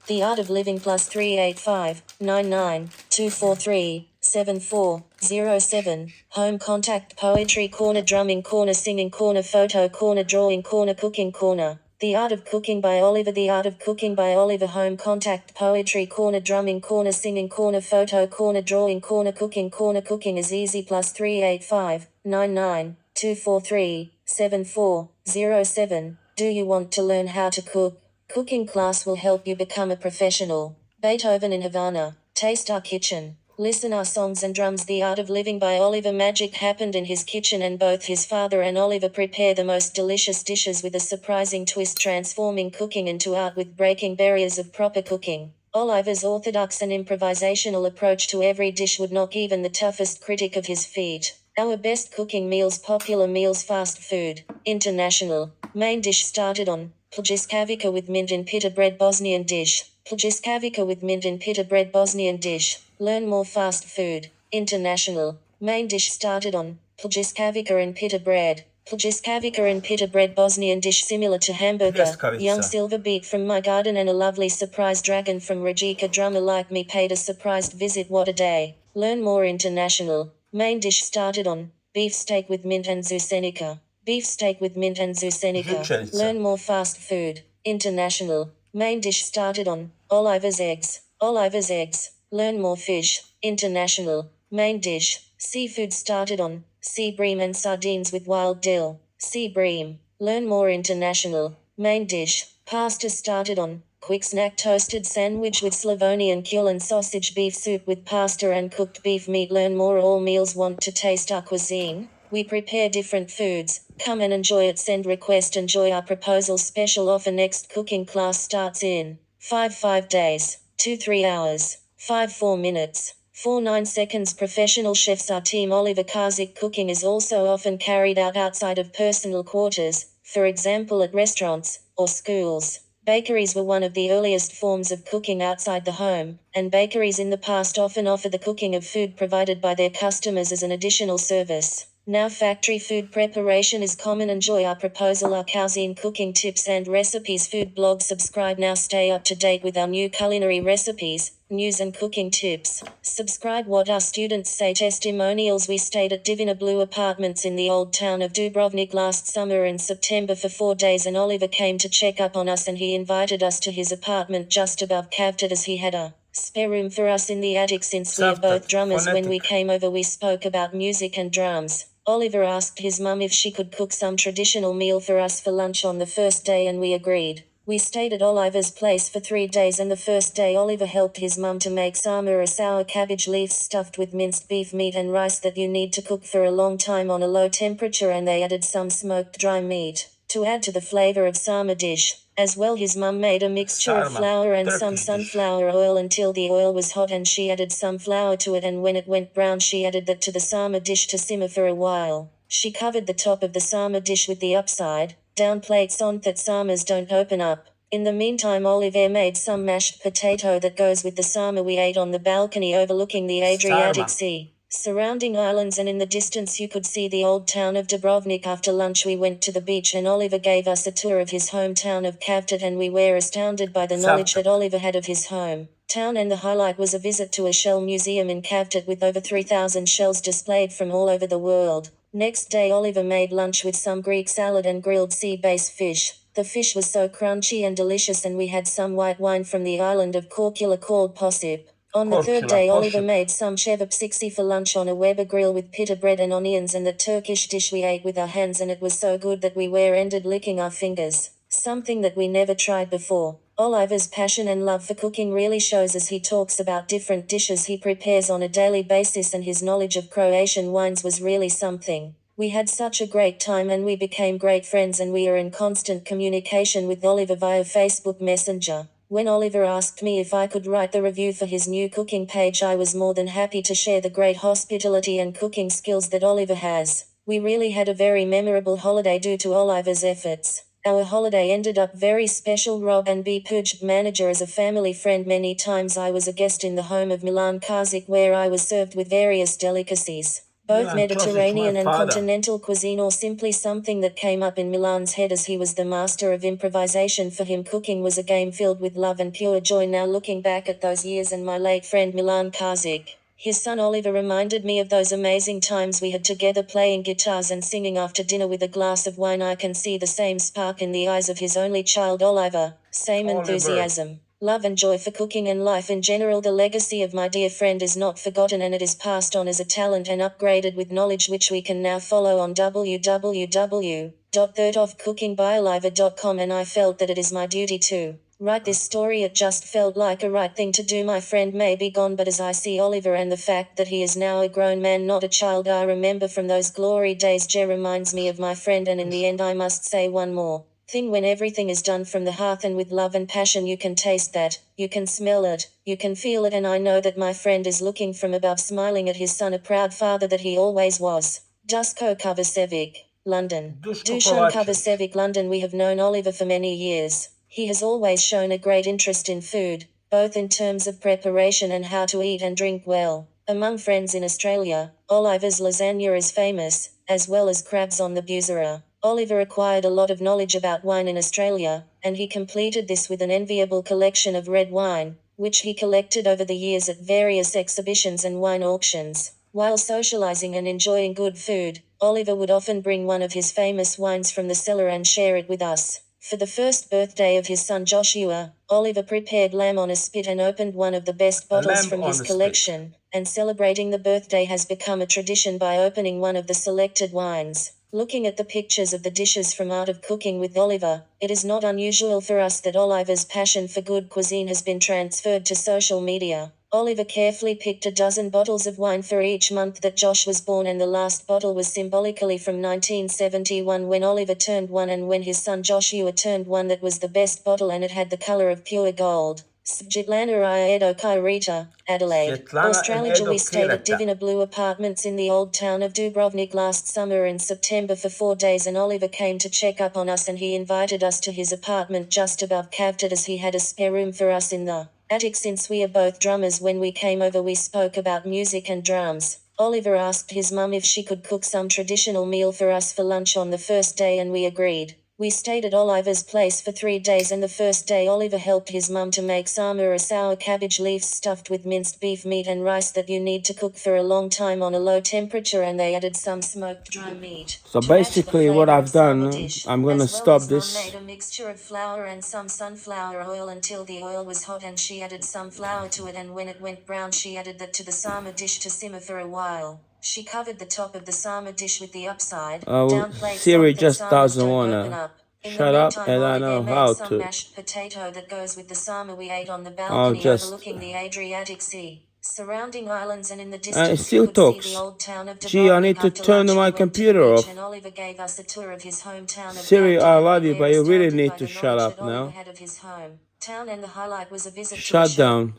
The Art of Living plus 385-99-243-7407. Home contact poetry corner, drumming corner, singing corner, photo corner, drawing corner, cooking corner. The Art of Cooking by Oliver. The Art of Cooking by Oliver. Home contact poetry corner, drumming corner, singing corner, photo corner, drawing corner, cooking corner. Cooking is easy plus 385-99-243-7407. Do you want to learn how to cook? Cooking class will help you become a professional. Beethoven in Havana. Taste our kitchen. Listen our songs and drums. The Art of Living by Oliver. Magic happened in his kitchen and both his father and Oliver prepare the most delicious dishes with a surprising twist, transforming cooking into art with breaking barriers of proper cooking. Oliver's orthodox and improvisational approach to every dish would knock even the toughest critic of his feet. Our best cooking meals, popular meals, fast food, international. Main dish started on pljiskavica with mint in pita bread, Bosnian dish. Pljiskavica with mint in pita bread, Bosnian dish. Learn more fast food, international. Main dish started on pljiskavica and pita bread. Pljiskavica and pita bread, Bosnian dish similar to hamburger. Pljeskavica. Young silver beet from my garden and a lovely surprise dragon from Rajika. Drummer like me paid a surprised visit. What a day. Learn more international. Main dish started on beef steak with mint and zusenica. Beef steak with mint and zusenica. Zuccherica. Learn more fast food, international. Main dish started on Oliver's eggs. Oliver's eggs. Learn more fish, international. Main dish, seafood started on sea bream and sardines with wild dill. Sea bream. Learn more international. Main dish, pasta started on quick snack, toasted sandwich with Slavonian kale and sausage, beef soup with pasta and cooked beef meat. Learn more. All meals. Want to taste our cuisine? We prepare different foods. Come and enjoy it. Send request. Enjoy our proposal. Special offer. Next cooking class starts in 5 days, 2-3 hours, 4 minutes, 9 seconds. Professional chefs. Our team. Oliver Karzik. Cooking is also often carried out outside of personal quarters, for example at restaurants or schools. Bakeries were one of the earliest forms of cooking outside the home, and bakeries in the past often offer the cooking of food provided by their customers as an additional service. Now factory food preparation is common. Enjoy our proposal, our cuisine cooking tips and recipes food blog. Subscribe now. Stay up to date with our new culinary recipes, news and cooking tips. Subscribe what our students say. Testimonials. We stayed at Divina Blue Apartments in the old town of Dubrovnik last summer in September for 4 days, and Oliver came to check up on us and he invited us to his apartment just above Kavtat as he had a spare room for us in the attic since we are both drummers. When we came over we spoke about music and drums. Oliver asked his mum if she could cook some traditional meal for us for lunch on the first day and we agreed. We stayed at Oliver's place for 3 days and the first day Oliver helped his mum to make sarma, a sour cabbage leaves stuffed with minced beef meat and rice that you need to cook for a long time on a low temperature, and they added some smoked dry meat to add to the flavor of sarma dish. As well, his mum made a mixture of flour and some sunflower oil until the oil was hot, and she added some flour to it, and when it went brown she added that to the sarma dish to simmer for a while. She covered the top of the sarma dish with the upside down plates on that sarmas don't open up. In the meantime Oliver made some mashed potato that goes with the sarma. We ate on the balcony overlooking the Adriatic Sea, surrounding islands, and in the distance you could see the old town of Dubrovnik. After lunch we went to the beach and Oliver gave us a tour of his hometown of Kavtat, and we were astounded by the knowledge that Oliver had of his home town, and the highlight was a visit to a shell museum in Kavtat with over 3,000 shells displayed from all over the world. Next day Oliver made lunch with some Greek salad and grilled sea-based fish. The fish was so crunchy and delicious, and we had some white wine from the island of Korkula called posip. On the third day Oliver made some chevapsiksi for lunch on a Weber grill with pita bread and onions, and the Turkish dish we ate with our hands, and it was so good that we were ended licking our fingers, something that we never tried before. Oliver's passion and love for cooking really shows as he talks about different dishes he prepares on a daily basis, and his knowledge of Croatian wines was really something. We had such a great time and we became great friends, and we are in constant communication with Oliver via Facebook Messenger. When Oliver asked me if I could write the review for his new cooking page, I was more than happy to share the great hospitality and cooking skills that Oliver has. We really had a very memorable holiday due to Oliver's efforts. Our holiday ended up very special. Rob and B. Pujb, manager, as a family friend. Many times I was a guest in the home of Milan Karzik, where I was served with various delicacies. both Milan Chosic, my Mediterranean and father. continental cuisine, or simply something that came up in Milan's head as he was the master of improvisation. For him, cooking was a game filled with love and pure joy. Now looking back at those years and my late friend Milan Karzik, his son Oliver, reminded me of those amazing times we had together playing guitars and singing after dinner with a glass of wine. I can see the same spark in the eyes of his only child Oliver, same enthusiasm, love and joy for cooking and life in general. The legacy of my dear friend is not forgotten, and it is passed on as a talent and upgraded with knowledge which we can now follow on www.thirdofcookingbyoliver.com, and I felt that it is my duty to write this story. It just felt like a right thing to do. My friend may be gone, but as I see Oliver and the fact that he is now a grown man, not a child I remember from those glory days, reminds me of my friend. And in the end I must say one more thing: when everything is done from the hearth and with love and passion, you can taste that, you can smell it, you can feel it, and I know that my friend is looking from above, smiling at his son, a proud father that he always was. Dusko Kovacevic, London. Dušan Kovacevic, London. We have known Oliver for many years. He has always shown a great interest in food, both in terms of preparation and how to eat and drink well. Among friends in Australia, Oliver's lasagna is famous, as well as crabs on the Busera. Oliver acquired a lot of knowledge about wine in Australia, and he completed this with an enviable collection of red wine, which he collected over the years at various exhibitions and wine auctions. While socializing and enjoying good food, Oliver would often bring one of his famous wines from the cellar and share it with us. For the first birthday of his son Joshua, Oliver prepared lamb on a spit and opened one of the best bottles from his collection, and celebrating the birthday has become a tradition by opening one of the selected wines. Looking at the pictures of the dishes from Art of Cooking with Oliver, it is not unusual for us that Oliver's passion for good cuisine has been transferred to social media. Oliver carefully picked a dozen bottles of wine for each month that Josh was born, and the last bottle was symbolically from 1971 when Oliver turned 1, and when his son Joshua turned 1, that was the best bottle, and it had the color of pure gold. Svetlana I Edo Kairita, Adelaide, Australia. We stayed at Divina Blue Apartments in the old town of Dubrovnik last summer in September for 4 days, and Oliver came to check up on us, and he invited us to his apartment just above Kavtat, as he had a spare room for us in the attic. Since we are both drummers, when we came over we spoke about music and drums. Oliver asked his mum if she could cook some traditional meal for us for lunch on the first day, and we agreed. We stayed at Oliver's place for 3 days, and the first day Oliver helped his mum to make sama, a sour cabbage leaves stuffed with minced beef meat and rice that you need to cook for a long time on a low temperature, and they added some smoked dry meat. So basically what I've done, I'm going to stop this. Made a mixture of flour and some sunflower oil until the oil was hot, and she added some flour to it, and when it went brown she added that to the sama dish to simmer for a while. She covered the top of the sama dish with the upside down plate Siri so just that doesn't don't want open to up. shut up, and I know how some to. mashed potato that goes with the sama. We ate on the balcony overlooking the Adriatic Sea, surrounding islands, and in the distance you could see the old town of Dubrovnik. Gee, I need to turn my computer off. And Oliver gave us a tour of his hometown of Siri, I Kavtat, love you, but you really need by to the shut knowledge up that Oliver now. had of his hometown, and the highlight was a visit to a Shut shop. down.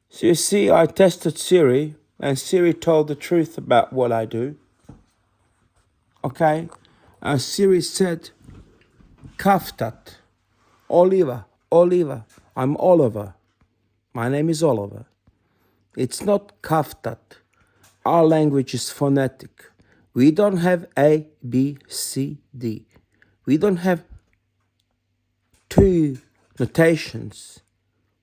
So you see, I tested Siri, and Siri told the truth about what I do. Okay? And Siri said, Kaftat, Oliver, I'm Oliver. My name is Oliver. It's not Kaftat. Our language is phonetic. We don't have A, B, C, D. We don't have two notations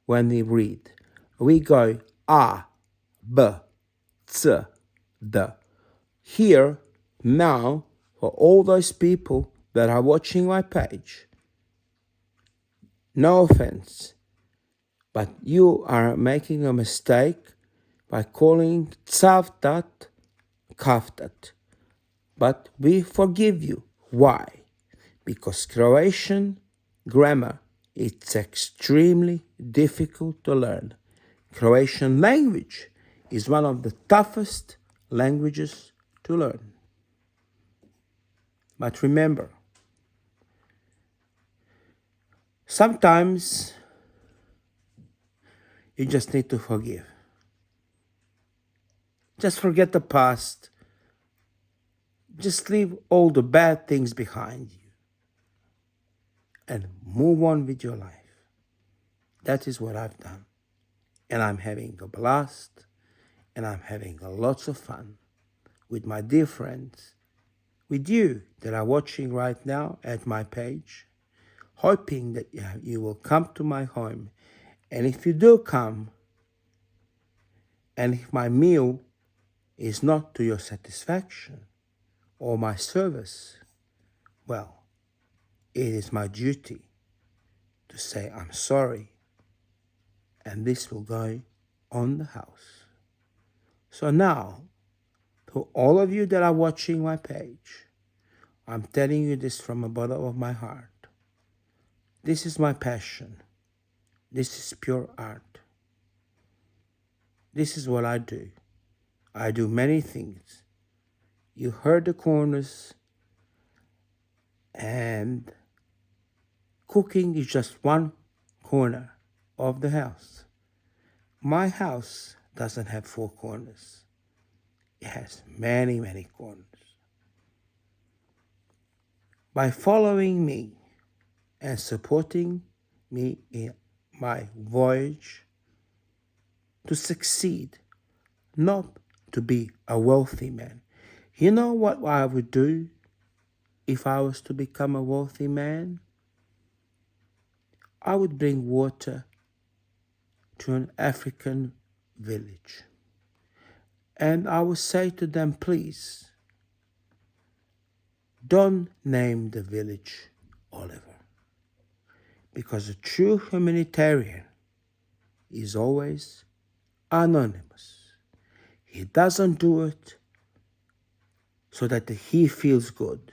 when we read. We go A, B, C, D. Here, now, for all those people that are watching my page, no offense, but you are making a mistake by calling Tzavtat Kaftat. But we forgive you. Why? Because Croatian grammar is extremely difficult to learn. Croatian language is one of the toughest languages to learn. But remember, sometimes you just need to forgive. Just forget the past. Just leave all the bad things behind you and move on with your life. That is what I've done. And I'm having a blast, and I'm having lots of fun. with my dear friends, with you that are watching right now at my page, hoping that you will come to my home. And if you do come, and if my meal is not to your satisfaction or my service, well, it is my duty to say I'm sorry, and this will go on the house. So now, to all of you that are watching my page, I'm telling you this from the bottom of my heart. This is my passion. This is pure art. This is what I do. I do many things. You heard the corners, and cooking is just one corner of the house. My house doesn't have four corners. It has many, many corners. By following me and supporting me in my voyage to succeed, not to be a wealthy man. You know what I would do if I was to become a wealthy man? I would bring water to an African village. And I would say to them, please, don't name the village Oliver. Because a true humanitarian is always anonymous. He doesn't do it so that he feels good.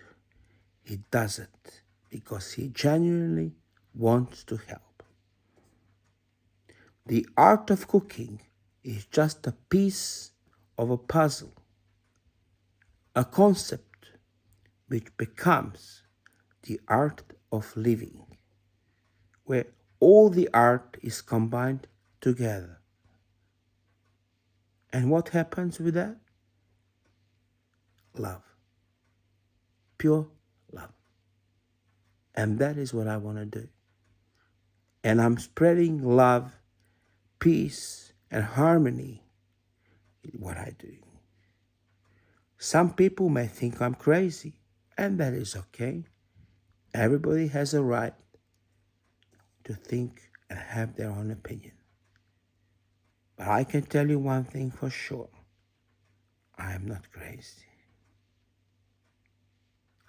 He does it because he genuinely wants to help. The art of cooking is just a piece of a puzzle, a concept which becomes the art of living, where all the art is combined together. And what happens with that? Love. Pure love. And that is what I want to do. And I'm spreading love, peace, and harmony in what I do. Some people may think I'm crazy, and that is okay. Everybody has a right to think and have their own opinion. But I can tell you one thing for sure. I am not crazy.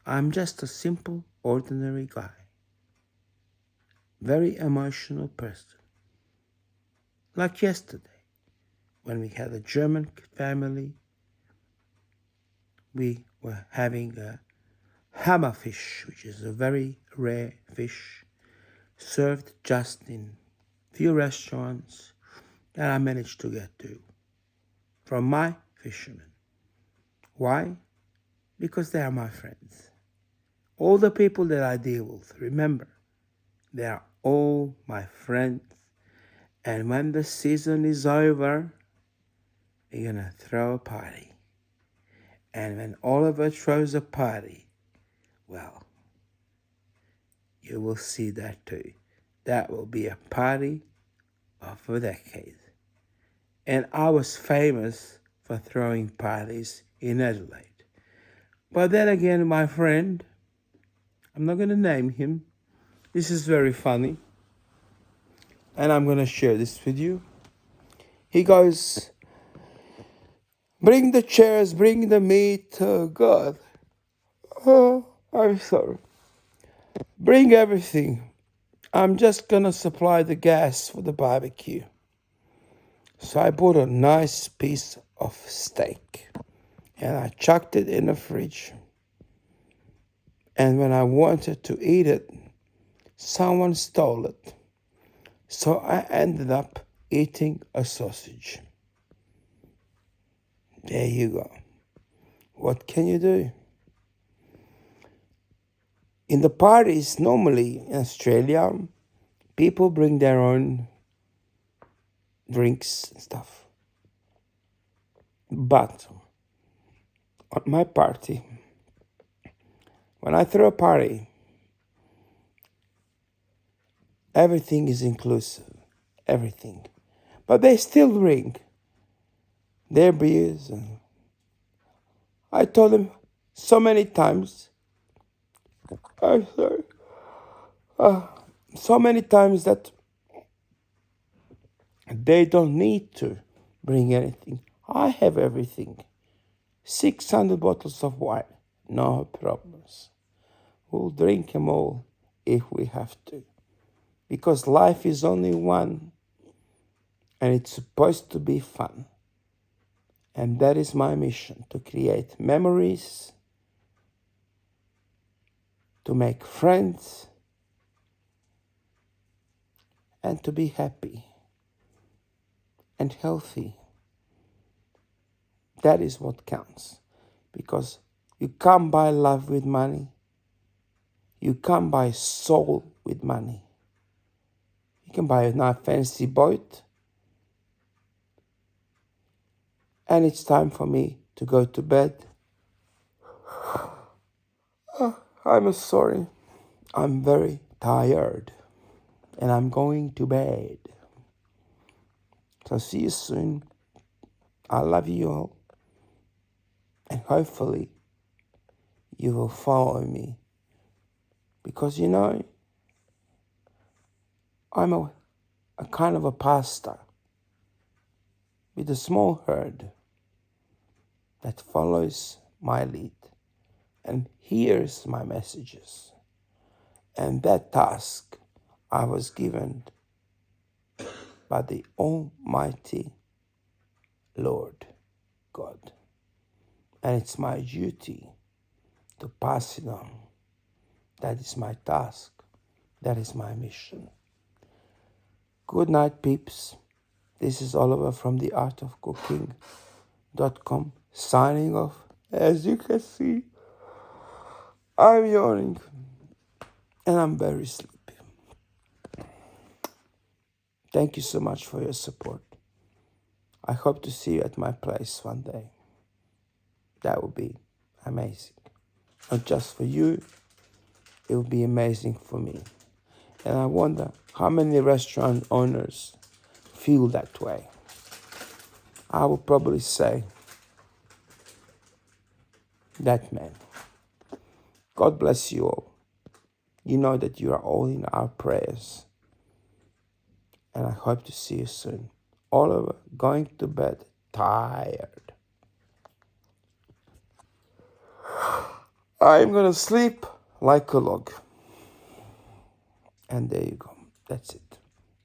I'm just a simple, ordinary guy. Very emotional person. Like yesterday, when we had a German family, we were having a hammerfish, which is a very rare fish, served just in few restaurants that I managed to get to from my fishermen. Why? Because they are my friends. All the people that I deal with, remember, they are all my friends. And when the season is over, we're gonna throw a party. And when Oliver throws a party, well, you will see that too. That will be a party of a decade. And I was famous for throwing parties in Adelaide. But then again, my friend, I'm not going to name him. This is very funny. And I'm going to share this with you. He goes, bring the chairs, bring the meat. Oh, God. Oh, I'm sorry. Bring everything. I'm just going to supply the gas for the barbecue. So I bought a nice piece of steak and I chucked it in the fridge. And when I wanted to eat it, someone stole it. So I ended up eating a sausage. There you go. What can you do? In the parties, normally in Australia, people bring their own drinks and stuff. But on my party, when I throw a party, everything is inclusive. Everything. But they still drink their beers. And I told them so many times, I'm sorry, so many times that they don't need to bring anything. I have everything. 600 bottles of wine, no problems. We'll drink them all if we have to. Because life is only one and it's supposed to be fun. And that is my mission, to create memories, to make friends, and to be happy and healthy. That is what counts. Because you can't buy love with money. You can't buy soul with money. You can buy a nice fancy boat. And it's time for me to go to bed. I'm sorry. I'm very tired. And I'm going to bed. So see you soon. I love you all. And hopefully you will follow me. Because you know, I'm a kind of a pastor with a small herd that follows my lead and hears my messages. And that task I was given by the Almighty Lord God. And it's my duty to pass it on. That is my task. That is my mission. Good night, peeps. This is Oliver from theartofcooking.com signing off. As you can see, I'm yawning and I'm very sleepy. Thank you so much for your support. I hope to see you at my place one day. That would be amazing. Not just for you, it would be amazing for me. And I wonder how many restaurant owners feel that way. I would probably say that man. God bless you all. You know that you are all in our prayers. And I hope to see you soon. Oliver, going to bed tired. I'm gonna sleep like a log. And there you go. That's it.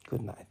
Good night.